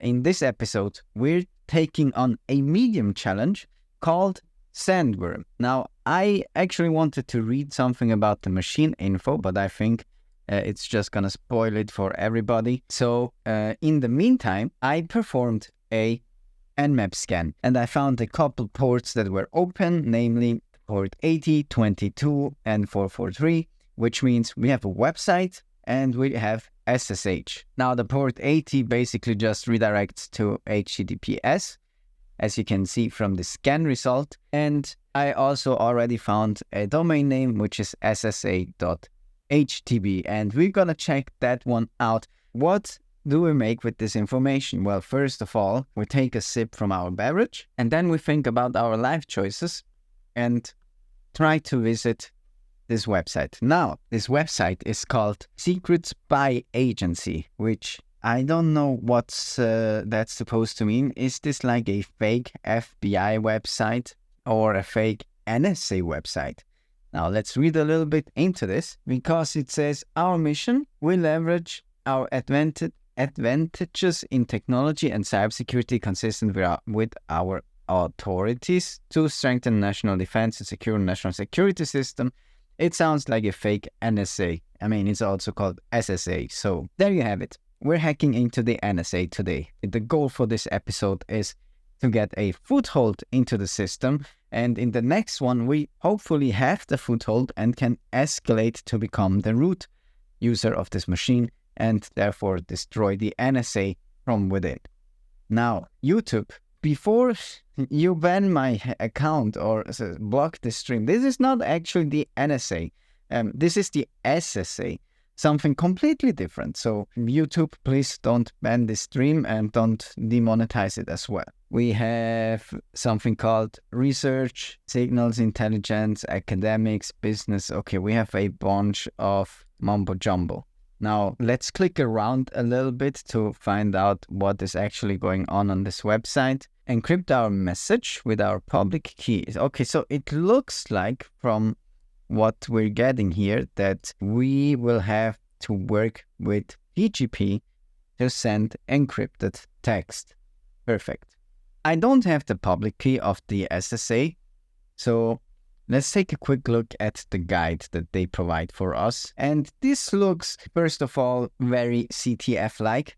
in this episode, we're taking on a medium challenge called Sandworm. Now, I actually wanted to read something about the machine info, but I think it's just going to spoil it for everybody. So in the meantime, I performed a Nmap scan, and I found a couple ports that were open, namely port 80, 22, and 443, which means we have a website and we have SSH. Now, the port 80 basically just redirects to HTTPS, as you can see from the scan result. And I also already found a domain name, which is ssa.htb, and we're gonna check that one out. What do we make with this information? Well, first of all, we take a sip from our beverage, and then we think about our life choices and try to visit this website. Now, this website is called Secret Spy Agency, which I don't know what's that's supposed to mean. Is this like a fake FBI website or a fake NSA website? Now, let's read a little bit into this, because it says our mission will leverage our advantages in technology and cybersecurity consistent with our authorities to strengthen national defense and secure national security system. It sounds like a fake NSA. I mean, it's also called SSA. So there you have it. We're hacking into the NSA today. The goal for this episode is to get a foothold into the system. And in the next one, we hopefully have the foothold and can escalate to become the root user of this machine and therefore destroy the NSA from within. Now, YouTube, before you ban my account or block the stream, this is not actually the NSA. This is the SSA, something completely different. So YouTube, please don't ban this stream and don't demonetize it as well. We have something called research, signals, intelligence, academics, business. Okay, we have a bunch of mumbo jumbo. Now, let's click around a little bit to find out what is actually going on this website. Encrypt our message with our public keys. Okay, so it looks like from what we're getting here that we will have to work with PGP to send encrypted text. Perfect. I don't have the public key of the SSA, so let's take a quick look at the guide that they provide for us. And this looks, first of all, very CTF-like.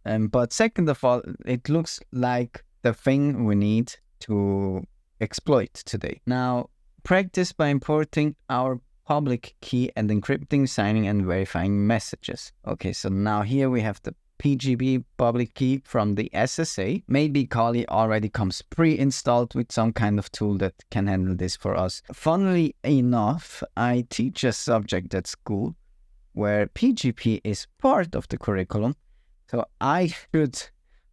But second of all, it looks like the thing we need to exploit today. Now, practice by importing our public key and encrypting, signing, and verifying messages. Okay, so now here we have the PGP public key from the SSA. Maybe Kali already comes pre-installed with some kind of tool that can handle this for us. Funnily enough, I teach a subject at school where PGP is part of the curriculum, so I should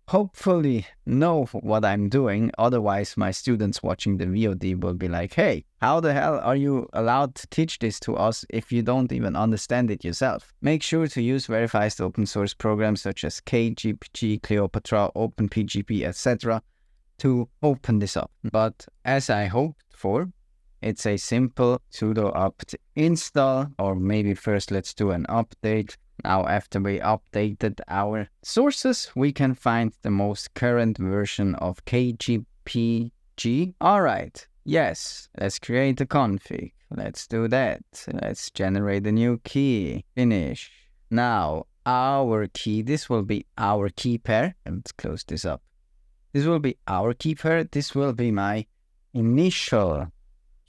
hopefully know what I'm doing. Otherwise, my students watching the VOD will be like, hey, how the hell are you allowed to teach this to us if you don't even understand it yourself? Make sure to use verified open source programs such as KGPG, Cleopatra, OpenPGP, etc. to open this up. But as I hoped for, it's a simple sudo apt install, or maybe first let's do an update. Now, after we updated our sources, we can find the most current version of KGPG. All right. Yes. Let's create a config. Let's do that. Let's generate a new key. Finish. Now, our key, this will be our key pair. Let's close this up. This will be our key pair. This will be my initial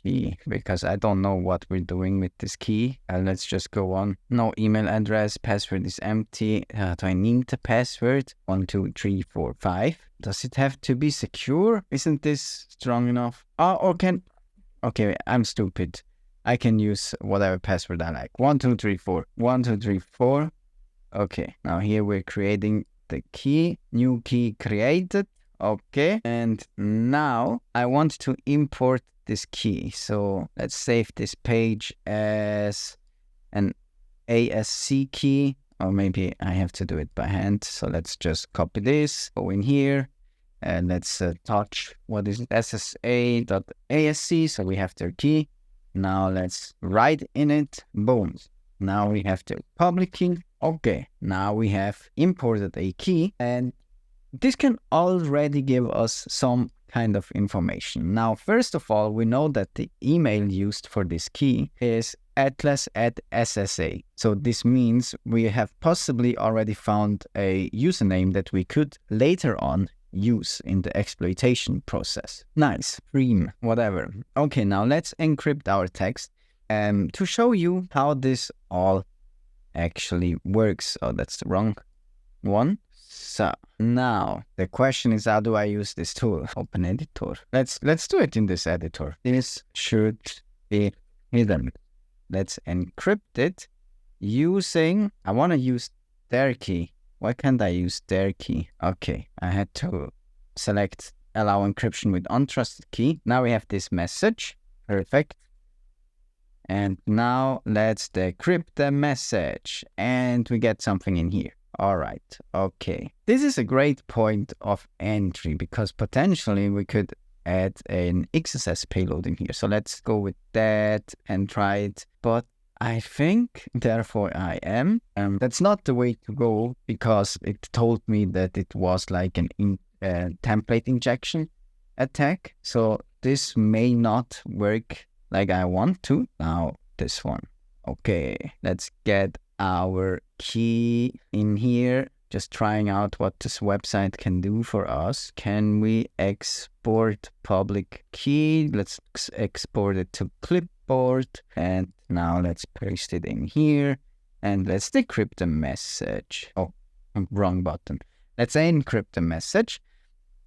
key, because I don't know what we're doing with this key. Let's just go on. No email address, password is empty. Do I need the password? 1, 2, 3, 4, 5. Does it have to be secure? Isn't this strong enough? Okay, I'm stupid. I can use whatever password I like. 1, 2, 3, 4. 1, 2, 3, 4. Okay, now here we're creating the key. New key created. Okay, and now I want to import this key. So let's save this page as an ASC key, or maybe I have to do it by hand. So let's just copy this, go in here, and let's touch what is it? SSA.asc. So we have their key. Now let's write in it. Boom. Now we have the public key. Okay, now we have imported a key, and this can already give us some kind of information. Now, first of all, we know that the email used for this key is atlas@SSA. So this means we have possibly already found a username that we could later on use in the exploitation process. Nice, Preem, whatever. Okay, now let's encrypt our text to show you how this all actually works. Oh, that's the wrong one. So now the question is, how do I use this tool? Open editor. Let's do it in this editor. This should be hidden. Let's encrypt it using, I want to use their key. Why can't I use their key? Okay, I had to select allow encryption with untrusted key. Now we have this message. Perfect. And now let's decrypt the message and we get something in here. All right, okay. This is a great point of entry because potentially we could add an XSS payload in here. So let's go with that and try it. But I think, therefore I am. That's not the way to go because it told me that it was like an template injection attack. So this may not work like I want to. Now this one. Okay, let's get our key in here. Just trying out what this website can do for us. Can we export public key? Let's export it to clipboard. And now let's paste it in here. And let's decrypt the message. Oh, wrong button. Let's encrypt the message.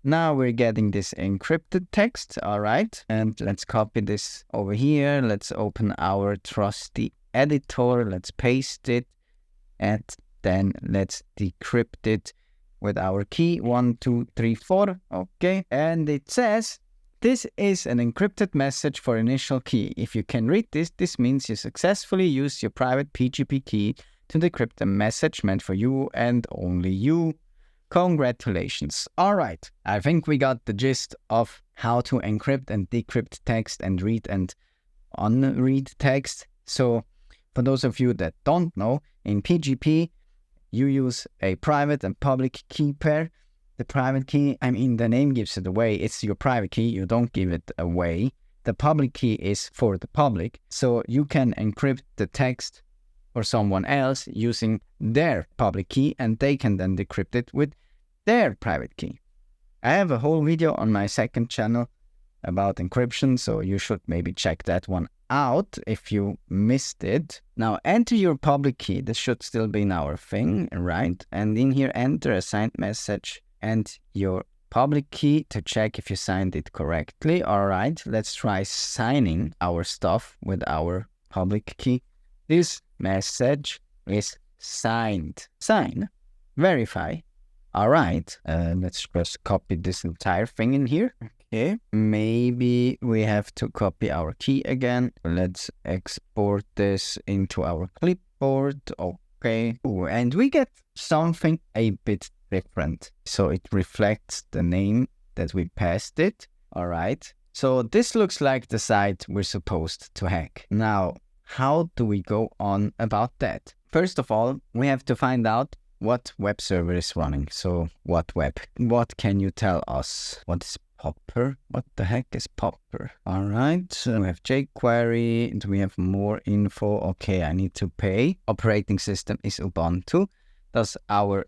Now we're getting this encrypted text. All right. And let's copy this over here. Let's open our trusty editor. Let's paste it. And then let's decrypt it with our key 1, 2, 3, 4. Okay. And it says, this is an encrypted message for initial key. If you can read this, this means you successfully used your private PGP key to decrypt a message meant for you and only you. Congratulations. All right. I think we got the gist of how to encrypt and decrypt text and read and unread text. So for those of you that don't know, in PGP, you use a private and public key pair. The private key, I mean, the name gives it away. It's your private key. You don't give it away. The public key is for the public. So you can encrypt the text for someone else using their public key, and they can then decrypt it with their private key. I have a whole video on my second channel about encryption, so you should maybe check that one out if you missed it. Now enter your public key. This should still be in our thing, right? And in here, enter a signed message and your public key to check if you signed it correctly. All right, let's try signing our stuff with our public key. This message is signed. Sign, verify. All right, let's just copy this entire thing in here. Okay, maybe we have to copy our key again. Let's export this into our clipboard. Okay, ooh, and we get something a bit different. So it reflects the name that we passed it. All right, so this looks like the site we're supposed to hack. Now, how do we go on about that? First of all, we have to find out what web server is running. So what web? What can you tell us? What is Popper? What the heck is Popper? All right, so we have jQuery and we have more info. Okay, I need to pay. Operating system is Ubuntu. Does our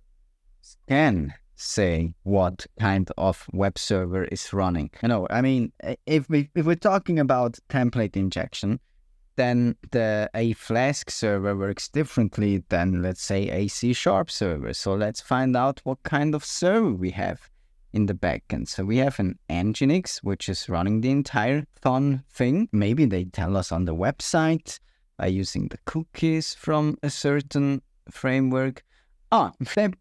scan say what kind of web server is running? You know, I mean, if we're talking about template injection, then a Flask server works differently than, let's say, a C# server. So let's find out what kind of server we have in the backend. So we have an Nginx, which is running the entire fun thing. Maybe they tell us on the website by using the cookies from a certain framework.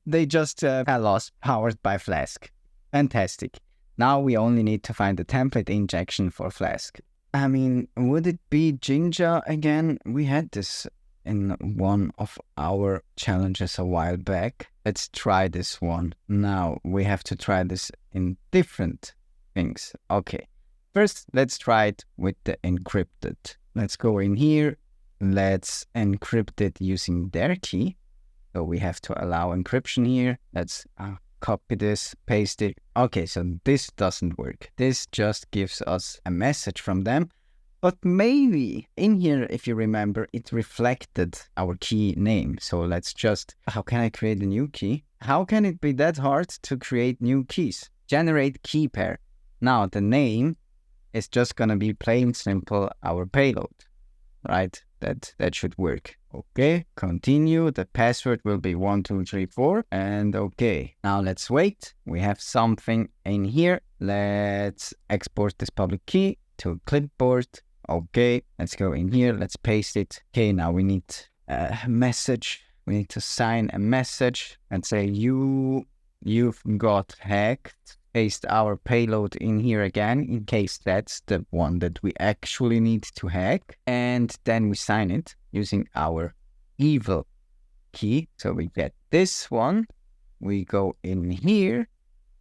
They just tell us powered by Flask. Fantastic. Now we only need to find the template injection for Flask. I mean, would it be Jinja again? We had this in one of our challenges a while back. Let's try this one. Now we have to try this in different things. Okay, first let's try it with the encrypted. Let's go in here. Let's encrypt it using their key. So we have to allow encryption here. Let's copy this, paste it. Okay, so this doesn't work. This just gives us a message from them. But maybe in here, if you remember, it reflected our key name. So let's just, how can I create a new key? How can it be that hard to create new keys? Generate key pair. Now the name is just gonna be plain simple our payload, right? That should work. Okay, continue. The password will be 1234 and okay. Now let's wait. We have something in here. Let's export this public key to clipboard. Okay, let's go in here. Let's paste it. Okay, now we need a message. We need to sign a message and say you've got hacked. Paste our payload in here again in case that's the one that we actually need to hack. And then we sign it using our evil key. So we get this one. We go in here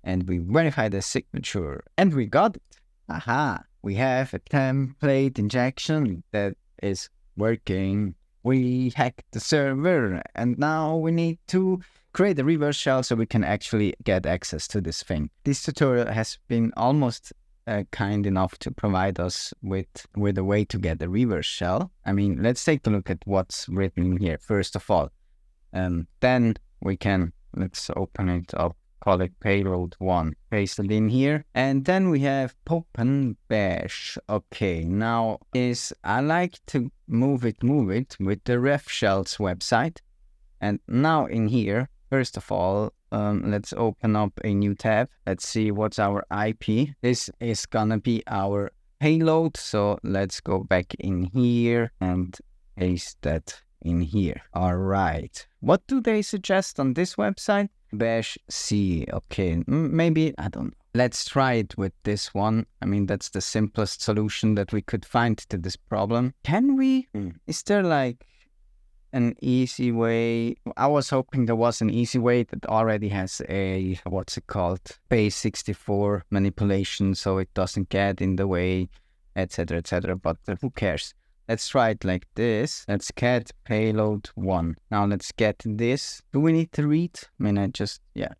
and we verify the signature and we got it. Aha. We have a template injection that is working. We hacked the server and now we need to create a reverse shell so we can actually get access to this thing. This tutorial has been almost kind enough to provide us with a way to get a reverse shell. I mean, let's take a look at what's written here first of all. Then we can, let's open it up. Call it payload 1, paste it in here, and then we have open bash. Okay, now I like to move it with the ref shells website, and now in here, first of all, let's open up a new tab. Let's see what's our IP. This is gonna be our payload, so let's go back in here and paste that in here. All right, what do they suggest on this website? Bash C. Okay, maybe, I don't know. Let's try it with this one. I mean, that's the simplest solution that we could find to this problem. Can we? Is there like an easy way? I was hoping there was an easy way that already has a, what's it called? Base 64 manipulation so it doesn't get in the way, etc., etc. But who cares? Let's try it like this. Let's get payload 1. Now let's get this. Do we need to read? I mean,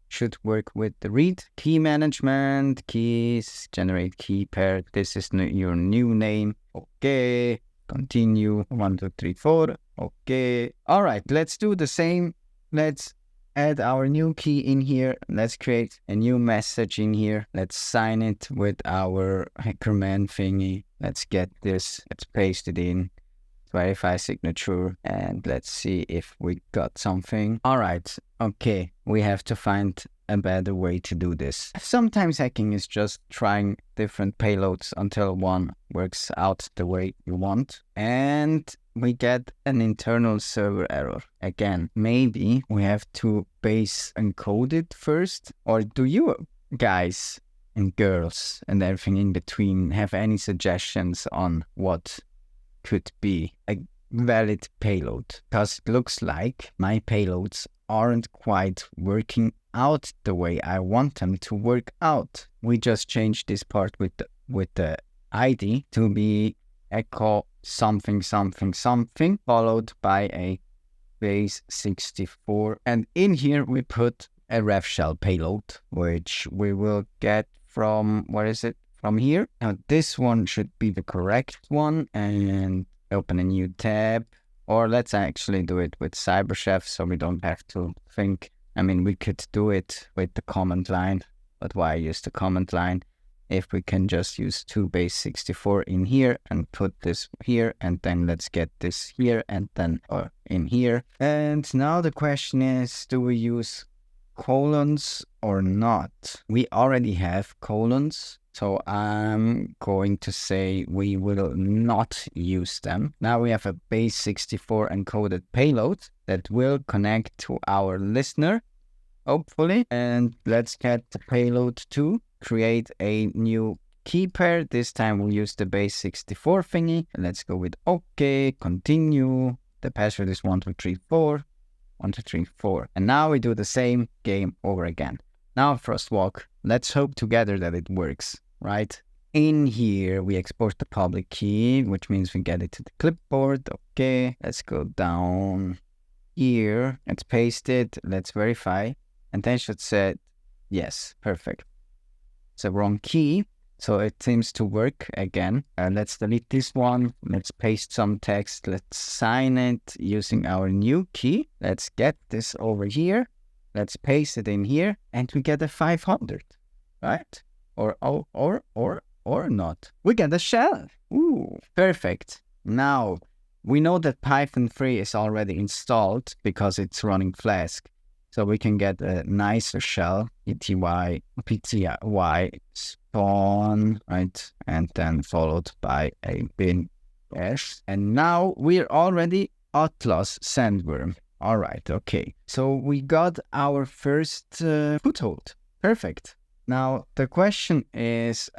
should work with the read. Key management, keys, generate key pair. This is your new name. Okay. Continue. 1, 2, 3, 4. Okay. All right. Let's do the same. Let's add our new key in here. Let's create a new message in here. Let's sign it with our hackerman thingy. Let's get this. Let's paste it in. Verify signature. And let's see if we got something. All right. Okay. We have to find a better way to do this. Sometimes hacking is just trying different payloads until one works out the way you want. And we get an internal server error. Again, maybe we have to base encode it first. Or do you guys and girls and everything in between have any suggestions on what could be a valid payload? Because it looks like my payloads aren't quite working out the way I want them to work out. We just changed this part with the ID to be echo something something something followed by a base 64, and in here we put a ref shell payload which we will get from, where is it? From here. Now this one should be the correct one, and open a new tab, or let's actually do it with CyberChef so we don't have to think. I mean, we could do it with the command line, but why use the command line if we can just use 2 base 64 in here and put this here, and then let's get this here and then or in here. And now the question is, do we use colons or not? We already have colons, so I'm going to say we will not use them. Now we have a base 64 encoded payload that will connect to our listener, hopefully. And let's get the payload 2. Create a new key pair. This time we'll use the base 64 thingy. Let's go with OK, continue. The password is 1234. 1234. And now we do the same game over again. Now first walk. Let's hope together that it works, right? In here we export the public key, which means we get it to the clipboard. Okay, let's go down here. Let's paste it. Let's verify. And then should set Yes, perfect. It's a wrong key. So it seems to work again. Let's delete this one. Let's paste some text. Let's sign it using our new key. Let's get this over here. Let's paste it in here, and we get a 500, right? Or not. We get a shell. Ooh, perfect. Now we know that Python 3 is already installed because it's running Flask. So we can get a nicer shell, pty spawn, right? And then followed by a bin bash. And now we're already Atlas sandworm. All right, okay. So we got our first foothold. Perfect. Now the question is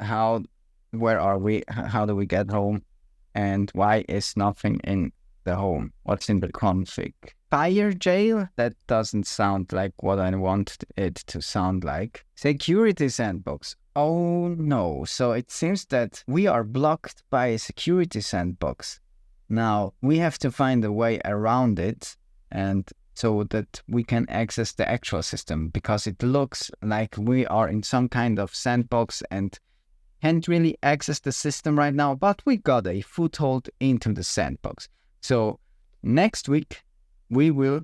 where are we? How do we get home? And why is nothing in the home? What's in the config? Fire jail? That doesn't sound like what I want it to sound like. Security sandbox. Oh no. So it seems that we are blocked by a security sandbox. Now we have to find a way around it, and so that we can access the actual system, because it looks like we are in some kind of sandbox and can't really access the system right now, but we got a foothold into the sandbox. So next week, we will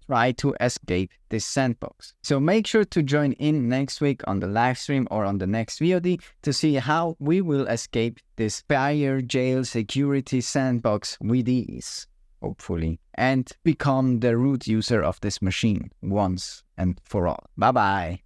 try to escape this sandbox. So make sure to join in next week on the live stream or on the next VOD to see how we will escape this fire jail security sandbox with ease, hopefully, and become the root user of this machine once and for all. Bye-bye.